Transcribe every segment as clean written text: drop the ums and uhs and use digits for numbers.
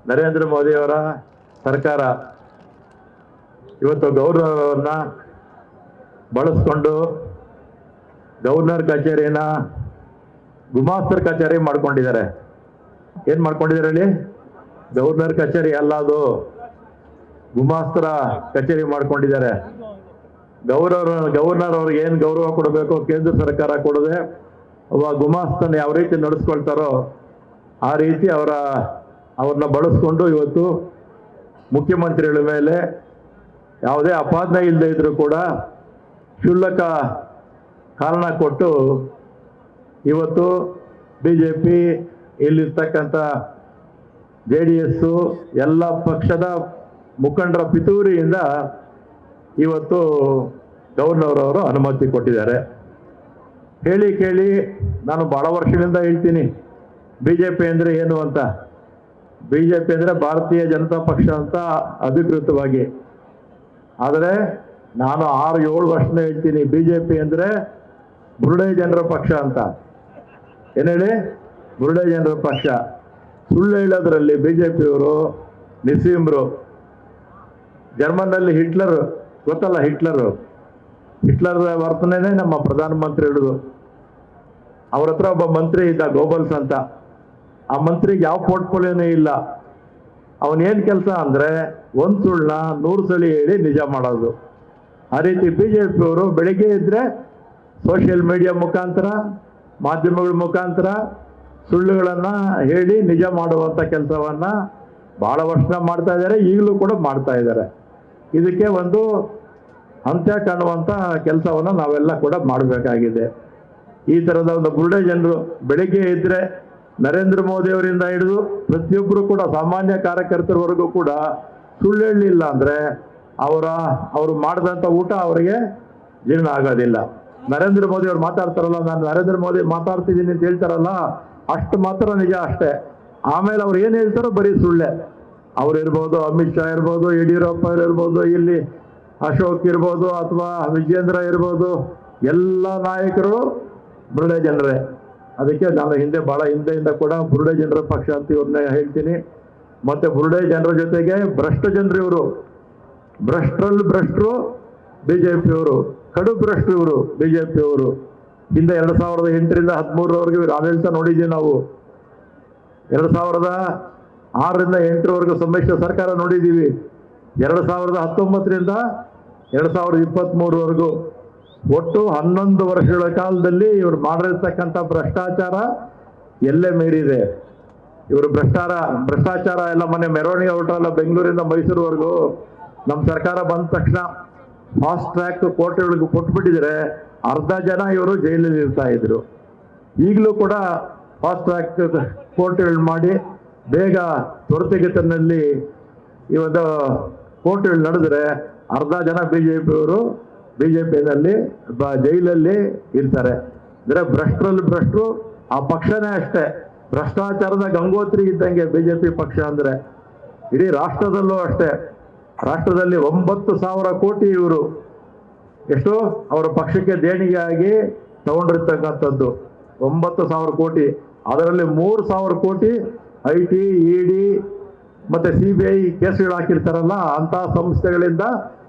ನರೇಂದ್ರ ಮೋದಿಯವರ ಸರ್ಕಾರ ಇವತ್ತು ಗೌರ್ನರ್ನ ಬಳಸ್ಕೊಂಡು ಗವರ್ನರ್ ಕಚೇರಿನ ಗುಮಾಸ್ತರ್ ಕಚೇರಿ ಮಾಡ್ಕೊಂಡಿದ್ದಾರೆ. ಏನು ಮಾಡ್ಕೊಂಡಿದ್ದಾರೆ ಹೇಳಿ? ಗವರ್ನರ್ ಕಚೇರಿ ಅಲ್ಲ, ಅದು ಗುಮಾಸ್ತರ ಕಚೇರಿ ಮಾಡ್ಕೊಂಡಿದ್ದಾರೆ. ಗವರ್ನರ್ ಅವ್ರಿಗೆ ಏನು ಗೌರವ ಕೊಡಬೇಕು ಕೇಂದ್ರ ಸರ್ಕಾರ ಕೊಡದೆ ಒಬ್ಬ ಗುಮಾಸ್ತನ ಯಾವ ರೀತಿ ನಡೆಸ್ಕೊಳ್ತಾರೋ ಆ ರೀತಿ ಅವ್ರನ್ನ ಬಳಸ್ಕೊಂಡು ಇವತ್ತು ಮುಖ್ಯಮಂತ್ರಿಗಳ ಮೇಲೆ ಯಾವುದೇ ಅಪಾದನೆ ಇಲ್ಲದೆ ಇದ್ರೂ ಕೂಡ ಕ್ಷುಲ್ಲಕ ಕಾರಣ ಕೊಟ್ಟು ಇವತ್ತು BJP ಇಲ್ಲಿರ್ತಕ್ಕಂಥ JDS ಎಲ್ಲ ಪಕ್ಷದ ಮುಖಂಡರ ಪಿತೂರಿಯಿಂದ ಇವತ್ತು ಗವರ್ನರ್ ಅವರು ಅನುಮತಿ ಕೊಟ್ಟಿದ್ದಾರೆ. ಹೇಳಿ ಕೇಳಿ ನಾನು ಭಾಳ ವರ್ಷದಿಂದ ಹೇಳ್ತೀನಿ BJP ಅಂದರೆ ಏನು ಅಂತ. BJP ಅಂದರೆ ಭಾರತೀಯ ಜನತಾ ಪಕ್ಷ ಅಂತ ಅಧಿಕೃತವಾಗಿ. ಆದರೆ ನಾನು 6-7 ವರ್ಷದಿಂದ ಹೇಳ್ತೀನಿ BJP ಅಂದರೆ ಬುರುಡೆ ಜನರ ಪಕ್ಷ ಅಂತ. ಏನು ಹೇಳಿ? ಬುರುಡೆ ಜನರ ಪಕ್ಷ. ಸುಳ್ಳು ಹೇಳೋದ್ರಲ್ಲಿ BJPಯವರು ನಿಸ್ಸೀಮರು. ಜರ್ಮನ್ನಲ್ಲಿ ಹಿಟ್ಲರ್ ಗೊತ್ತಲ್ಲ, ಹಿಟ್ಲರ್ ವರ್ತನೆನೇ ನಮ್ಮ ಪ್ರಧಾನಮಂತ್ರಿ ಹಿಡಿದು. ಅವ್ರ ಹತ್ರ ಒಬ್ಬ ಮಂತ್ರಿ ಇದ್ದ ಗೋಬಲ್ಸ್ ಅಂತ. ಆ ಮಂತ್ರಿಗೆ ಯಾವ ಪೋರ್ಟ್ಫೋಲಿಯೋನೇ ಇಲ್ಲ. ಅವನೇನು ಕೆಲಸ ಅಂದರೆ ಒಂದು ಸುಳ್ಳನ್ನ 100 ಸಲ ಹೇಳಿ ನಿಜ ಮಾಡೋದು. ಆ ರೀತಿ BJPಯವರು ಬೆಳಿಗ್ಗೆ ಇದ್ದರೆ ಸೋಷಿಯಲ್ ಮೀಡಿಯಾ ಮುಖಾಂತರ, ಮಾಧ್ಯಮಗಳ ಮುಖಾಂತರ ಸುಳ್ಳುಗಳನ್ನು ಹೇಳಿ ನಿಜ ಮಾಡುವಂಥ ಕೆಲಸವನ್ನು ಭಾಳ ವರ್ಷ ಮಾಡ್ತಾ ಇದ್ದಾರೆ, ಈಗಲೂ ಕೂಡ ಮಾಡ್ತಾ ಇದ್ದಾರೆ. ಇದಕ್ಕೆ ಒಂದು ಅಂತ್ಯ ಕಾಣುವಂಥ ಕೆಲಸವನ್ನು ನಾವೆಲ್ಲ ಕೂಡ ಮಾಡಬೇಕಾಗಿದೆ. ಈ ಥರದ ಒಂದು ಬುರುಡೆ ಜನರು ಬೆಳಿಗ್ಗೆ ಇದ್ದರೆ ನರೇಂದ್ರ ಮೋದಿಯವರಿಂದ ಹಿಡಿದು ಪ್ರತಿಯೊಬ್ಬರು ಕೂಡ ಸಾಮಾನ್ಯ ಕಾರ್ಯಕರ್ತರವರೆಗೂ ಕೂಡ ಸುಳ್ಳು ಹೇಳಲಿಲ್ಲ ಅಂದರೆ ಅವರು ಮಾಡಿದಂಥ ಊಟ ಅವರಿಗೆ ಜೀರ್ಣ ಆಗೋದಿಲ್ಲ. ನರೇಂದ್ರ ಮೋದಿ ಅವ್ರು ಮಾತಾಡ್ತಾರಲ್ಲ, ನಾನು ನರೇಂದ್ರ ಮೋದಿ ಮಾತಾಡ್ತಿದ್ದೀನಿ ಅಂತ ಹೇಳ್ತಾರಲ್ಲ, ಅಷ್ಟು ಮಾತ್ರ ನಿಜ ಅಷ್ಟೇ. ಆಮೇಲೆ ಅವ್ರು ಏನು ಹೇಳ್ತಾರೋ ಬರೀ ಸುಳ್ಳೆ. ಅವ್ರು ಇರ್ಬೋದು, ಅಮಿತ್ ಶಾ ಇರ್ಬೋದು, ಯಡಿಯೂರಪ್ಪ ಇರ್ಬೋದು, ಇಲ್ಲಿ ಅಶೋಕ್ ಇರ್ಬೋದು, ಅಥವಾ ವಿಜೇಂದ್ರ ಇರ್ಬೋದು, ಎಲ್ಲ ನಾಯಕರು ಬುರುಡೆ ಜನರೇ. ಅದಕ್ಕೆ ನಾನು ಭಾಳ ಹಿಂದೆಯಿಂದ ಕೂಡ ಬುರುಡೆ ಜನರ ಪಕ್ಷ ಅಂತ ಇವ್ರನ್ನ ಹೇಳ್ತೀನಿ. ಮತ್ತು ಬುರುಡೆ ಜನರ ಜೊತೆಗೆ ಭ್ರಷ್ಟ ಜನರು ಇವರು. ಭ್ರಷ್ಟರಲ್ಲಿ ಭ್ರಷ್ಟರು BJPಯವರು, ಕಡು ಭ್ರಷ್ಟರು ಇವರು BJPಯವರು. ಹಿಂದೆ 2008ರಿಂದ 13ರವರೆಗೆ ಇವರು ಆಡಳಿತ ನೋಡಿದ್ದೀವಿ ನಾವು. 2006ರಿಂದ 8ರವರೆಗೂ ಸಮ್ಮಿಶ್ರ ಸರ್ಕಾರ ನೋಡಿದ್ದೀವಿ. 2019ರಿಂದ 2023ವರೆಗೂ ಒಟ್ಟು 11 ವರ್ಷಗಳ ಕಾಲದಲ್ಲಿ ಇವರು ಮಾಡಿರ್ತಕ್ಕಂಥ ಭ್ರಷ್ಟಾಚಾರ ಎಲ್ಲೇ ಮೀರಿದೆ. ಇವರು ಭ್ರಷ್ಟಾಚಾರ ಎಲ್ಲ ಮೊನ್ನೆ ಮೆರವಣಿಗೆ ಹೊರಟಲ್ಲ ಬೆಂಗಳೂರಿಂದ ಮೈಸೂರುವರೆಗೂ. ನಮ್ಮ ಸರ್ಕಾರ ಬಂದ ತಕ್ಷಣ ಫಾಸ್ಟ್ ಟ್ರ್ಯಾಕ್ ಕೋರ್ಟ್ಗಳಿಗೆ ಕೊಟ್ಬಿಟ್ಟಿದ್ರೆ ಅರ್ಧ ಜನ ಇವರು ಜೈಲಲ್ಲಿ ಇರ್ತಾ ಇದ್ರು. ಈಗಲೂ ಕೂಡ ಫಾಸ್ಟ್ ಟ್ರ್ಯಾಕ್ ಕೋರ್ಟ್ಗಳು ಮಾಡಿ ಬೇಗ ತ್ವರಿತಗತಿನಲ್ಲಿ ಈ ಒಂದು ಕೋರ್ಟ್ಗಳು ನಡೆದ್ರೆ ಅರ್ಧ ಜನ BJPಯಲ್ಲಿ ಜೈಲಲ್ಲಿ ಇರ್ತಾರೆ. ಅಂದರೆ ಭ್ರಷ್ಟರಲ್ಲಿ ಭ್ರಷ್ಟರು. ಆ ಪಕ್ಷನೇ ಅಷ್ಟೇ ಭ್ರಷ್ಟಾಚಾರದ ಗಂಗೋತ್ರಿ ಇದ್ದಂಗೆ BJP ಪಕ್ಷ ಅಂದರೆ. ಇಡೀ ರಾಷ್ಟ್ರದಲ್ಲೂ ಅಷ್ಟೇ. ರಾಷ್ಟ್ರದಲ್ಲಿ 9,000 ಕೋಟಿ ಇವರು ಎಷ್ಟು ಅವರ ಪಕ್ಷಕ್ಕೆ ದೇಣಿಗೆಯಾಗಿ ತಗೊಂಡಿರ್ತಕ್ಕಂಥದ್ದು 9,000 ಕೋಟಿ. ಅದರಲ್ಲಿ 3,000 ಕೋಟಿ IT, ED ಮತ್ತು CBI ಕೇಸ್ಗಳು ಹಾಕಿರ್ತಾರಲ್ಲ, ಅಂಥ ಸಂಸ್ಥೆಗಳಿಂದ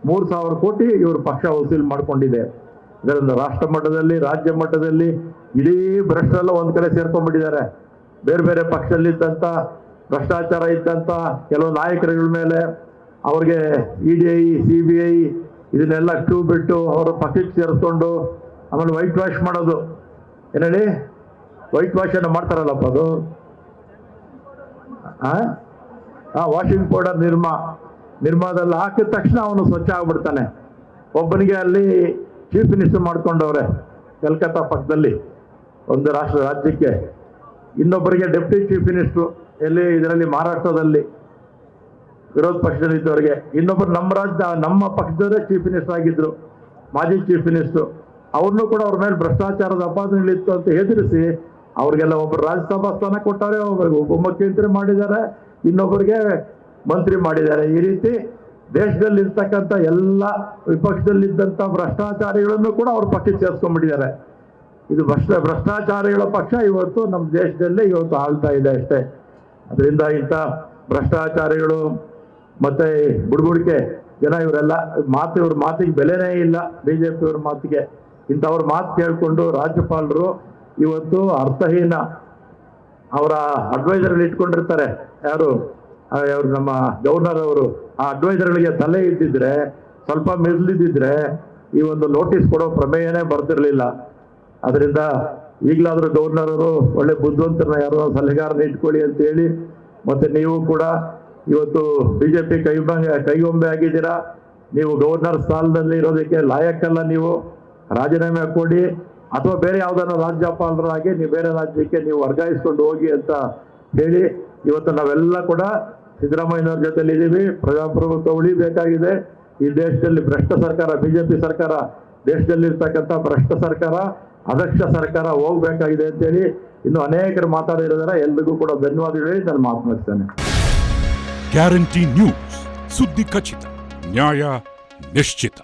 3,000 ಕೋಟಿ ಇವರು ಪಕ್ಷ ವಸೂಲಿ ಮಾಡಿಕೊಂಡಿದೆ. ಇದರಿಂದ ರಾಷ್ಟ್ರ ಮಟ್ಟದಲ್ಲಿ, ರಾಜ್ಯ ಮಟ್ಟದಲ್ಲಿ ಇಡೀ ಭ್ರಷ್ಟರೆಲ್ಲ ಒಂದು ಕಡೆ ಸೇರ್ಕೊಂಡ್ಬಿಟ್ಟಿದ್ದಾರೆ. ಬೇರೆ ಬೇರೆ ಪಕ್ಷದಲ್ಲಿದ್ದಂಥ ಭ್ರಷ್ಟಾಚಾರ ಇದ್ದಂಥ ಕೆಲವು ನಾಯಕರುಗಳ ಮೇಲೆ ಅವ್ರಿಗೆ EDI, CBI ಇದನ್ನೆಲ್ಲ ಕ್ಯೂ ಬಿಟ್ಟು ಅವರ ಪಕ್ಷಕ್ಕೆ ಸೇರಿಸ್ಕೊಂಡು ಆಮೇಲೆ ವೈಟ್ ವಾಶ್ ಮಾಡೋದು. ಏನು ಹೇಳಿ? ವೈಟ್ ವಾಶನ್ನು ಮಾಡ್ತಾರಲ್ಲಪ್ಪ ಅದು. ವಾಷಿಂಗ್ ಪೌಡರ್ ನಿರ್ಮಾದಲ್ಲಿ ಹಾಕಿದ ತಕ್ಷಣ ಅವನು ಸ್ವಚ್ಛ ಆಗ್ಬಿಡ್ತಾನೆ. ಒಬ್ಬನಿಗೆ ಅಲ್ಲಿ ಚೀಫ್ ಮಿನಿಸ್ಟರ್ ಮಾಡ್ಕೊಂಡವ್ರೆ ಕಲ್ಕತ್ತಾ ಪಕ್ಕದಲ್ಲಿ ಒಂದು ರಾಜ್ಯಕ್ಕೆ. ಇನ್ನೊಬ್ಬರಿಗೆ ಡೆಪ್ಟಿ ಚೀಫ್ ಮಿನಿಸ್ಟ್ರು ಎಲ್ಲಿ ಇದರಲ್ಲಿ ಮಹಾರಾಷ್ಟ್ರದಲ್ಲಿ ವಿರೋಧ ಪಕ್ಷದಲ್ಲಿದ್ದವರಿಗೆ. ಇನ್ನೊಬ್ಬರು ನಮ್ಮ ಪಕ್ಷದವರೇ ಚೀಫ್ ಮಿನಿಸ್ಟರ್ ಆಗಿದ್ರು, ಮಾಜಿ ಚೀಫ್ ಮಿನಿಸ್ಟ್ರು. ಅವ್ರನ್ನೂ ಕೂಡ ಅವ್ರ ಮೇಲೆ ಭ್ರಷ್ಟಾಚಾರದ ಅಪಾದನೆಗಳಿತ್ತು ಅಂತ ಹೆದರಿಸಿ ಅವ್ರಿಗೆಲ್ಲ ಒಬ್ಬರು ರಾಜ್ಯಸಭಾ ಸ್ಥಾನ ಕೊಟ್ಟಾರೆ, ಒಬ್ಬರಿಗೆ ಉಪಮುಖ್ಯಮಂತ್ರಿ ಮಾಡಿದ್ದಾರೆ, ಇನ್ನೊಬ್ಬರಿಗೆ ಮಂತ್ರಿ ಮಾಡಿದ್ದಾರೆ. ಈ ರೀತಿ ದೇಶದಲ್ಲಿರ್ತಕ್ಕಂಥ ಎಲ್ಲ ವಿಪಕ್ಷದಲ್ಲಿದ್ದಂಥ ಭ್ರಷ್ಟಾಚಾರಿಗಳನ್ನು ಕೂಡ ಅವ್ರ ಪಕ್ಷಕ್ಕೆ ಸೇರಿಸ್ಕೊಂಡ್ಬಿಟ್ಟಿದ್ದಾರೆ. ಇದು ಭ್ರಷ್ಟಾಚಾರಿಗಳ ಪಕ್ಷ ಇವತ್ತು ನಮ್ಮ ದೇಶದಲ್ಲೇ ಇವತ್ತು ಆಳ್ತಾ ಇದೆ ಅಷ್ಟೇ. ಅದರಿಂದ ಇಂಥ ಭ್ರಷ್ಟಾಚಾರಿಗಳು ಮತ್ತೆ ಬುಡ್ಬುಡಿಕೆ ಜನ ಇವರೆಲ್ಲ ಇವ್ರ ಮಾತಿಗೆ ಬೆಲೆನೇ ಇಲ್ಲ. ಬಿಜೆಪಿ ಅವ್ರ ಮಾತಿಗೆ ಇಂಥವ್ರ ಮಾತು ಕೇಳಿಕೊಂಡು ರಾಜ್ಯಪಾಲರು ಇವತ್ತು ಅರ್ಥಹೀನ ಅವರ ಅಡ್ವೈಸರ್ಗಳು ಇಟ್ಕೊಂಡಿರ್ತಾರೆ. ಯಾರು ನಮ್ಮ ಗವರ್ನರ್ ಅವರು ಆ ಅಡ್ವೈಸರ್ಗಳಿಗೆ ತಲೆ ಇದ್ದಿದ್ರೆ, ಸ್ವಲ್ಪ ಮೆದ್ಲಿದ್ದಿದ್ರೆ ಈ ಒಂದು ನೋಟಿಸ್ ಕೊಡೋ ಪ್ರಮೇಯನೇ ಬರ್ತಿರ್ಲಿಲ್ಲ. ಅದರಿಂದ ಈಗಲಾದರೂ ಗವರ್ನರ್ ಅವರು ಒಳ್ಳೆ ಬುದ್ಧಿವಂತರನ್ನ ಯಾರೋ ಸಲಹೆಗಾರನ ಇಟ್ಕೊಳ್ಳಿ ಅಂತ ಹೇಳಿ, ಮತ್ತೆ ನೀವು ಕೂಡ ಇವತ್ತು ಬಿಜೆಪಿ ಕೈಗೊಂಬೆ ಆಗಿದ್ದೀರಾ. ನೀವು ಗವರ್ನರ್ ಸ್ಥಾನದಲ್ಲಿ ಇರೋದಕ್ಕೆ ಲಾಯಕ್ಕಲ್ಲ. ನೀವು ರಾಜೀನಾಮೆ ಕೊಡಿ ಅಥವಾ ಬೇರೆ ಯಾವ್ದಾದ್ರು ರಾಜ್ಯಪಾಲರಾಗಿ ನೀವು ಬೇರೆ ರಾಜ್ಯಕ್ಕೆ ನೀವು ವರ್ಗಾಯಿಸ್ಕೊಂಡು ಹೋಗಿ ಅಂತ ಹೇಳಿ ಇವತ್ತು ನಾವೆಲ್ಲ ಕೂಡ ಸಿದ್ದರಾಮಯ್ಯನವ್ರ ಜೊತೆಲಿ ಇದ್ದೀವಿ. ಪ್ರಜಾಪ್ರಭುತ್ವ ಉಳಿಬೇಕಾಗಿದೆ. ಈ ದೇಶದಲ್ಲಿ ಭ್ರಷ್ಟ ಸರ್ಕಾರ, ಬಿಜೆಪಿ ಸರ್ಕಾರ, ದೇಶದಲ್ಲಿರ್ತಕ್ಕಂಥ ಭ್ರಷ್ಟ ಸರ್ಕಾರ, ಅದಕ್ಷ ಸರ್ಕಾರ ಹೋಗ್ಬೇಕಾಗಿದೆ ಅಂತೇಳಿ ಇನ್ನು ಅನೇಕರು ಮಾತಾಡಿರೋದಾರ. ಎಲ್ರಿಗೂ ಕೂಡ ಧನ್ಯವಾದಗಳು ಹೇಳಿ ನಾನು ಮಾತನಾಡ್ತೇನೆ. ಗ್ಯಾರಂಟಿ ನ್ಯೂಸ್, ಸುದ್ದಿ ಖಚಿತ, ನ್ಯಾಯ ನಿಶ್ಚಿತ.